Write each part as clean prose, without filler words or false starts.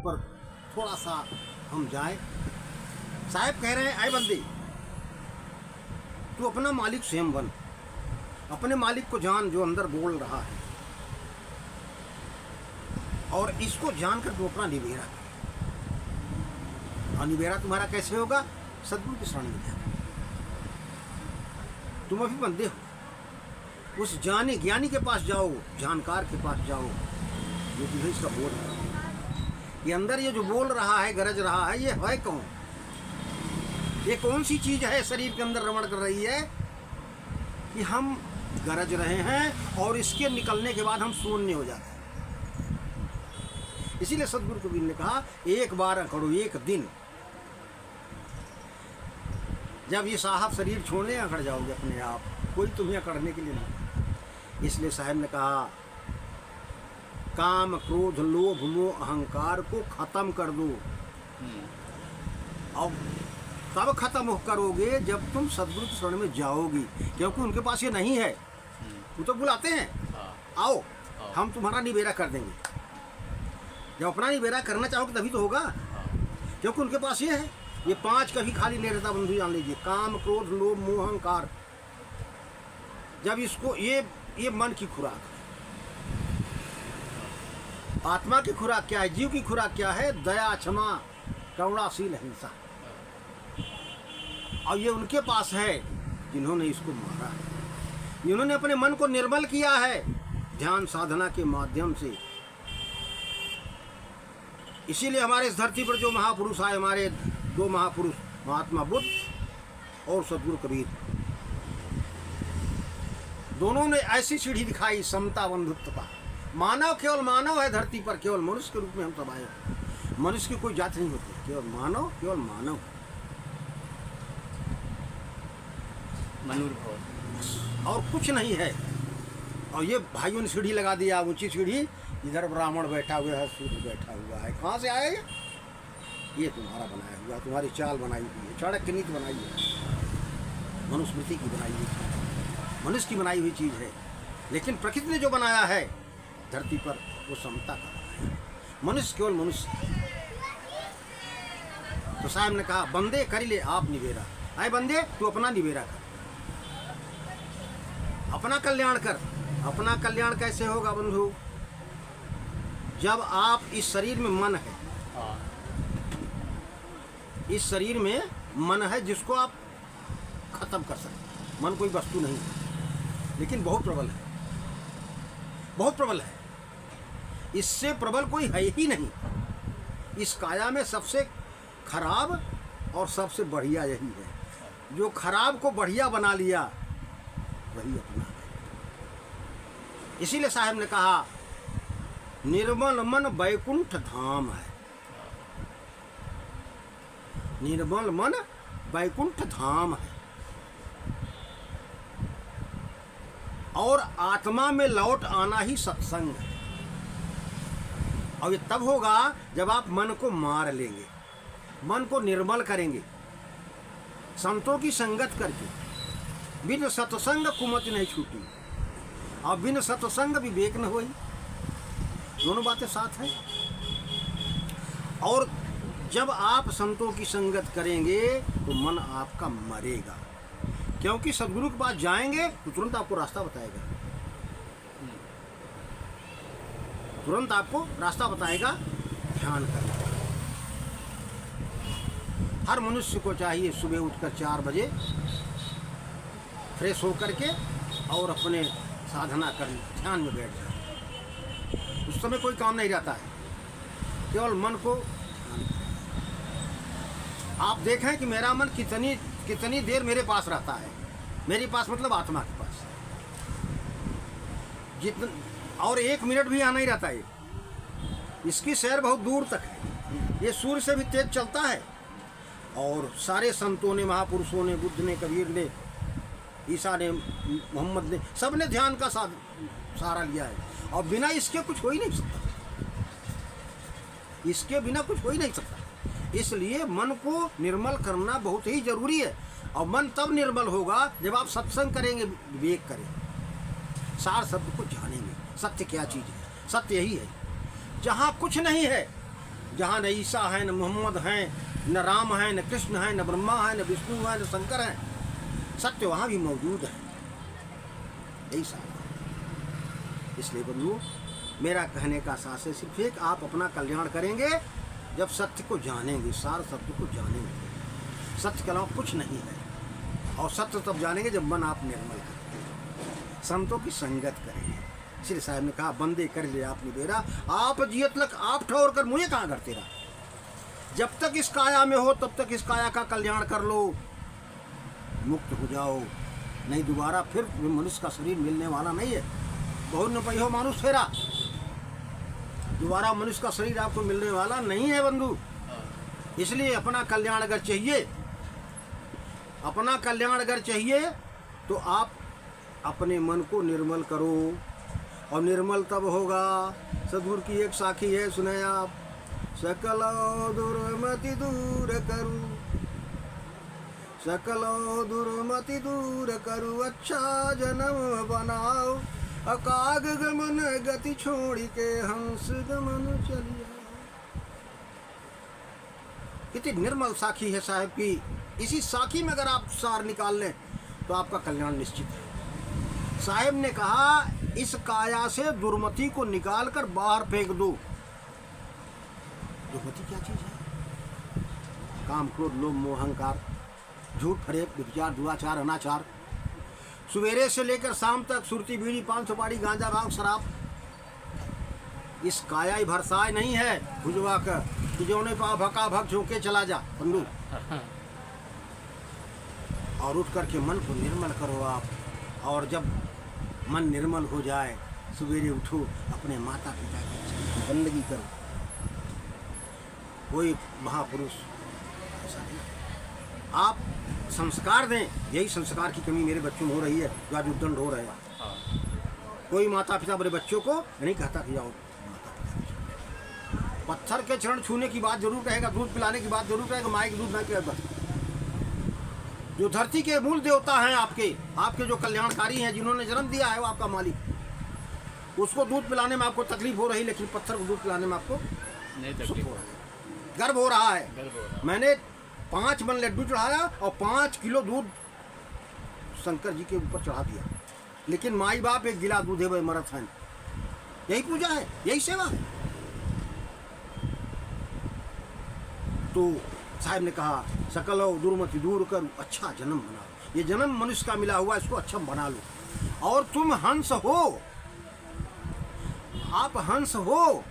ऊपर थोड़ा सा हम जाए। साहब कह रहे हैं, आए बंदे, तू अपना मालिक स्वयं बन, अपने मालिक को जान जो अंदर बोल रहा है, और इसको जानकर तू अपना निबेरा कर। और निबेरा तुम्हारा कैसे होगा? सद्गुरु की शरण में जाकर। तुम अभी बंदे हो, उस जाने ज्ञानी के पास जाओ, जानकार के पास जाओ, जो तुम्हें इसका बोल रहा है। ये अंदर ये जो बोल रहा है, गरज रहा है, ये है कौन? ये कौन सी चीज है शरीर के अंदर रमण कर रही है कि हम गरज रहे हैं और इसके निकलने के बाद हम शून्य हो जाते हैं। इसीलिए सदगुरु कबीर ने कहा, एक बार अकड़ो एक दिन। जब ये साहब शरीर छोड़ने अकड़ जाओगे अपने आप, कोई तुम्हें अकड़ने के लिए नहीं। इसलिए साहब ने कहा, काम क्रोध लोभ मोह अहंकार को खत्म कर दो। और तब खत्म करोगे जब तुम सदगुरु की शरण में जाओगी, क्योंकि उनके पास ये नहीं है। वो तो बुलाते हैं, आओ हम तुम्हारा निबेरा कर देंगे। जब अपना निबेरा करना चाहोगे तभी तो होगा, क्योंकि उनके पास ये है। ये 5 कभी खाली नहीं रहता बंधु, जान लीजिए। काम क्रोध लोभ मोह अहंकार, जब इसको ये मन की खुराक है। आत्मा की खुराक क्या है? जीव की खुराक क्या है? दया क्षमा करुणाशील अहिंसा। और ये उनके पास है जिन्होंने इसको मारा है, जिन्होंने अपने मन को निर्मल किया है ध्यान साधना के माध्यम से। इसीलिए हमारे इस धरती पर जो महापुरुष आए, हमारे 2 महापुरुष, महात्मा बुद्ध और सदगुरु कबीर, दोनों ने ऐसी सीढ़ी दिखाई समता बंधुत्व का। मानव केवल मानव है धरती पर, केवल मनुष्य के रूप में हम सब आए। मनुष्य की कोई जाति नहीं होती, केवल मानव, केवल मानव, मनुर्भव, और कुछ नहीं है। और ये भाइयों ने सीढ़ी लगा दिया, ऊंची सीढ़ी। इधर ब्राह्मण बैठा हुआ है, सूर्य बैठा हुआ है। कहाँ से आया ये? तुम्हारा बनाया हुआ, तुम्हारी चाल बनाई हुई है, चाणक्य नीति बनाई है, मनुस्मृति की बनाई हुई चीज़, मनुष्य की बनाई हुई चीज़ है। लेकिन प्रकृति ने जो बनाया है धरती पर, वो समता का बनाया है। मनुष्य केवल मनुष्य। तो साहब ने कहा, बंदे कर ले आप निबेरा। आए बंदे, तू अपना निबेरा कर, अपना कल्याण कर। अपना कल्याण कैसे होगा बंधु? जब आप इस शरीर में मन है, इस शरीर में मन है जिसको आप खत्म कर सकते। मन कोई वस्तु नहीं है, लेकिन बहुत प्रबल है, बहुत प्रबल है। इससे प्रबल कोई है ही नहीं। इस काया में सबसे खराब और सबसे बढ़िया यही है। जो खराब को बढ़िया बना लिया वही अपना है। इसीलिए साहब ने कहा, निर्मल मन वैकुंठ धाम है। निर्मल मन वैकुंठ धाम है। और आत्मा में लौट आना ही सत्संग है। और ये तब होगा जब आप मन को मार लेंगे, मन को निर्मल करेंगे, संतों की संगत करके। बिन सत्संग कुमति नहीं छूटी, और बिन सत्संग विवेक न होई। दोनों बातें साथ हैं। और जब आप संतों की संगत करेंगे तो मन आपका मरेगा, क्योंकि सदगुरु के पास जाएंगे तो तुरंत आपको रास्ता बताएगा, तुरंत आपको रास्ता बताएगा ध्यान करना। हर मनुष्य को चाहिए सुबह उठकर 4 बजे फ्रेश होकर के और अपने साधना कर ध्यान में बैठ जाए। उस समय कोई काम नहीं रहता है, केवल मन को। आप देखें कि मेरा मन कितनी देर मेरे पास रहता है। मेरे पास मतलब आत्मा के पास और 1 मिनट भी यहाँ नहीं रहता है। इसकी सैर बहुत दूर तक है। ये सूर्य से भी तेज चलता है। और सारे संतों ने, महापुरुषों ने, बुद्ध ने, कबीर ने, ईसा ने, मोहम्मद ने, सब ने ध्यान का सहारा लिया है। और बिना इसके कुछ हो ही नहीं सकता, इसके बिना कुछ हो ही नहीं सकता। इसलिए मन को निर्मल करना बहुत ही जरूरी है। और मन तब निर्मल होगा जब आप सत्संग करेंगे, विवेक करेंगे, सार शब्द को जानेंगे। सत्य क्या चीज़ है? सत्य यही है। जहाँ कुछ नहीं है जहाँ न ईसा है, न मोहम्मद हैं, न राम है, न कृष्ण है, न ब्रह्मा है, न विष्णु है, न शंकर है, सत्य वहाँ भी मौजूद है। यही साथ। इसलिए बंधु, मेरा कहने का सास है सिर्फ एक, आप अपना कल्याण करेंगे जब सत्य को जानेंगे, सार सत्य को जानेंगे। सत्य के अलावा कुछ नहीं है। और सत्य तब जानेंगे जब मन आप निर्मल करेंगे, संतों की संगत करेंगे। श्री साहब ने कहा, बंदे कर ले आप निबेरा, आप जियत लक आप ठौर कर, मुझे कहाँ करते रहा। जब तक इस काया में हो तब तक इस काया का कल्याण कर लो, मुक्त हो जाओ। नहीं दोबारा फिर मनुष्य का शरीर मिलने वाला नहीं है। बहुत न पही हो मानुष फेरा, दोबारा मनुष्य का शरीर आपको मिलने वाला नहीं है बंधु। इसलिए अपना कल्याण अगर चाहिए, अपना कल्याण अगर चाहिए तो आप अपने मन को निर्मल करो। और निर्मल तब होगा, सद्गुरु की एक साखी है, सुने आप, सकलो दुर्मति दूर करूं, सकलो दुर्मति दूर करूं, अच्छा जन्म बनाओ, अकाग गमन गति छोड़ के हंस गमन चलिया। कितनी निर्मल साखी है साहब की। इसी साखी में अगर आप सार निकाल लें तो आपका कल्याण निश्चित है। साहब ने कहा, इस काया से दुर्मति को निकाल कर बाहर फेंक दो। दुर्मति क्या चीज है? काम, क्रोध, लोभ, मोह, अहंकार, झूठ, फरेब, व्यभिचार, दुराचार, अनाचार, सवेरे से लेकर शाम तक सुरती, बीड़ी, पान सुपारी, गांजा, भांग, शराब। इस काया ही भरसाय नहीं है भुजवा कर कि जो ने पा भका भक झोंके चला जा बंधु। और उठ करके मन को निर्मल करो आप। और जब मन निर्मल हो जाए, सवेरे उठो, अपने माता पिता की बंदगी करो। कोई महापुरुष ऐसा नहीं, आप संस्कार दें। यही संस्कार की कमी मेरे बच्चों में हो रही है, जो आज उद्दंड हो रहे हैं। कोई माता पिता अपने बच्चों को नहीं कहता कि जाओ माता पिता, पत्थर के चरण छूने की बात जरूर कहेगा, दूध पिलाने की बात जरूर कहेगा, माँ के दूध ना पिलाएगा। जो धरती के मूल देवता हैं, आपके जो कल्याणकारी हैं, जिन्होंने जन्म दिया है, वो आपका मालिक, उसको दूध पिलाने में आपको तकलीफ हो रही, लेकिन पत्थर को दूध पिलाने में आपको नहीं तकलीफ हो रहा है, गर्व हो रहा है। मैंने 5 मन लड्डू चढ़ाया और 5 किलो दूध शंकर जी के ऊपर चढ़ा दिया, लेकिन माई बाप एक गिला दूध है वह मरत है। यही पूजा है, यही सेवा है। तो साहब ने कहा, सकलो दुर्मति दूर करो, अच्छा जन्म बनाओ। ये जन्म मनुष्य का मिला हुआ, इसको अच्छा बना लो। और तुम हंस हो, आप हंस हो,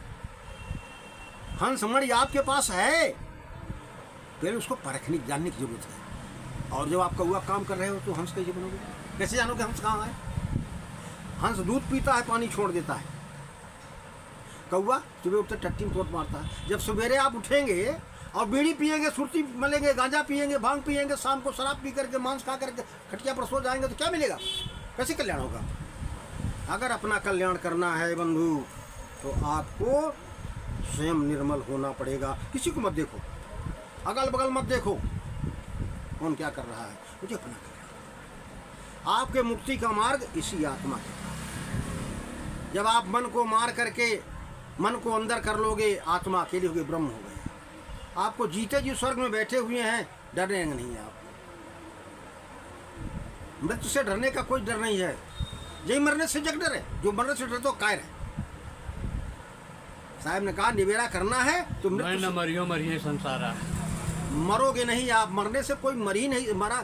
हंस मणि आपके पास है, पहले उसको परखने जानने की जरूरत है। और जब आप कौआ काम कर रहे हो तो हंस कैसे बनोगे? कैसे जानोगे हंस कहाँ है? हंस दूध पीता है, पानी छोड़ देता है। कौआ सुबह उठते टट्टी में तोड़ मारता है। जब सवेरे आप उठेंगे और बीड़ी पिएंगे, सुरती मलेंगे, गांजा पिएंगे, भांग पिएंगे, शाम को शराब पी करके, मांस खा करके खटिया पर सो जाएंगे तो क्या मिलेगा? कैसे कल्याण होगा? अगर अपना कल्याण करना है बंधु तो आपको स्वयं निर्मल होना पड़ेगा। किसी को मत देखो, अगल बगल मत देखो कौन क्या कर रहा है, मुझे अपना कल्याण। आपके मुक्ति का मार्ग इसी आत्मा है। जब आप मन को मार करके मन को अंदर कर लोगे, आत्मा अकेली होगी, ब्रह्म हो गए। आपको जीते जी स्वर्ग में बैठे हुए हैं, डरने नहीं है आप। मृत्यु से डरने का कोई डर नहीं है। यही मरने से जग डर है, जो मरने से डर तो कायर है। साहब ने कहा, निबेरा करना है तो मरियो मरिए संसारा, मरोगे नहीं आप। मरने से कोई मर ही नहीं, मरा